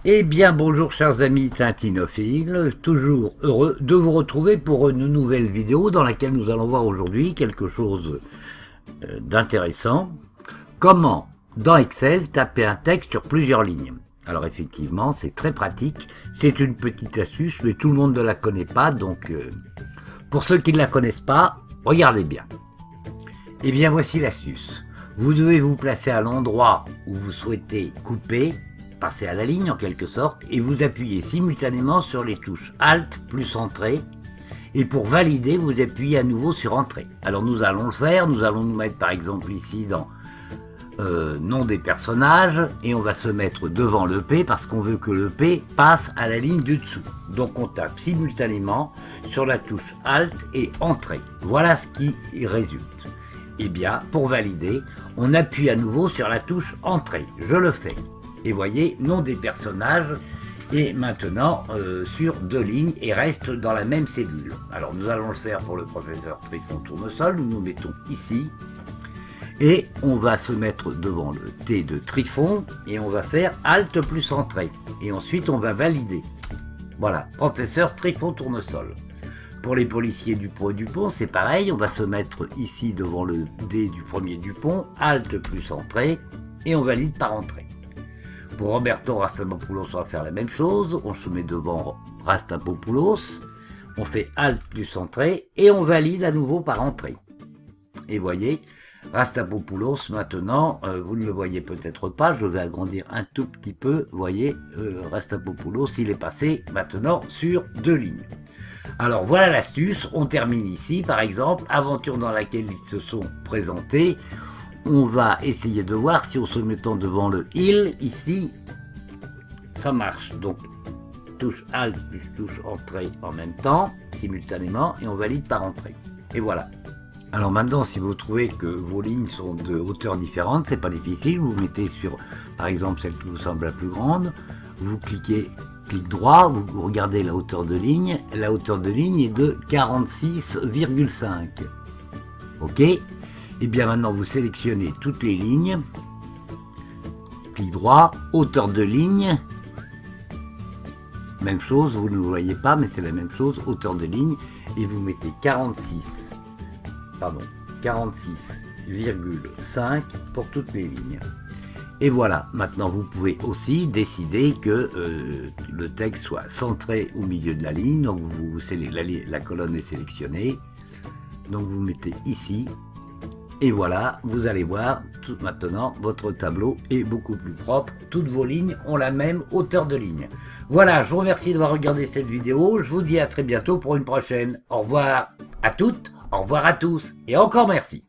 Eh bien bonjour chers amis tintinophiles, toujours heureux de vous retrouver pour une nouvelle vidéo dans laquelle nous allons voir aujourd'hui quelque chose d'intéressant. Comment dans Excel taper un texte sur plusieurs lignes. Alors effectivement c'est très pratique, c'est une petite astuce mais tout le monde ne la connaît pas, donc pour ceux qui ne la connaissent pas, regardez bien. Eh bien voici l'astuce. Vous devez vous placer à l'endroit où vous souhaitez couper, passer à la ligne en quelque sorte, et vous appuyez simultanément sur les touches Alt plus Entrée, et pour valider, vous appuyez à nouveau sur Entrée. Alors nous allons le faire, nous allons nous mettre par exemple ici dans nom des personnages, et on va se mettre devant le P parce qu'on veut que le P passe à la ligne du dessous. Donc on tape simultanément sur la touche Alt et Entrée. Voilà ce qui résulte. Eh bien, pour valider, on appuie à nouveau sur la touche Entrée. Je le fais. Et voyez, nom des personnages est maintenant sur deux lignes et reste dans la même cellule. Alors nous allons le faire pour le professeur Trifon Tournesol. Nous nous mettons ici. Et on va se mettre devant le T de Trifon et on va faire Alt plus Entrée. Et ensuite on va valider. Voilà, professeur Trifon Tournesol. Pour les policiers Dupont, c'est pareil, on va se mettre ici devant le D du premier Dupont, Alt plus Entrée, et on valide par Entrée. Pour Roberto Rastapopoulos, on va faire la même chose, on se met devant Rastapopoulos, on fait Alt plus Entrée, et on valide à nouveau par Entrée. Et voyez, Rastapopoulos maintenant, vous ne le voyez peut-être pas, je vais agrandir un tout petit peu, vous voyez, Rastapopoulos, il est passé maintenant sur deux lignes. Alors voilà l'astuce, on termine ici par exemple, aventure dans laquelle ils se sont présentés. On va essayer de voir si en se mettant devant le il, ici, ça marche. Donc touche Alt plus touche Entrée en même temps, simultanément, et on valide par Entrée. Et voilà. Alors maintenant, si vous trouvez que vos lignes sont de hauteur différente, c'est pas difficile, vous mettez sur, par exemple, celle qui vous semble la plus grande, vous cliquez clic droit, vous regardez la hauteur de ligne est de 46,5. Ok. Et bien maintenant vous sélectionnez toutes les lignes, clic droit, hauteur de ligne, même chose, vous ne le voyez pas mais c'est la même chose, hauteur de ligne, et vous mettez 46,5 pour toutes les lignes. Et voilà, maintenant vous pouvez aussi décider que le texte soit centré au milieu de la ligne, donc la colonne est sélectionnée, donc vous mettez ici, et voilà, vous allez voir, maintenant votre tableau est beaucoup plus propre, toutes vos lignes ont la même hauteur de ligne. Voilà, je vous remercie d'avoir regardé cette vidéo, je vous dis à très bientôt pour une prochaine. Au revoir à toutes, au revoir à tous, et encore merci.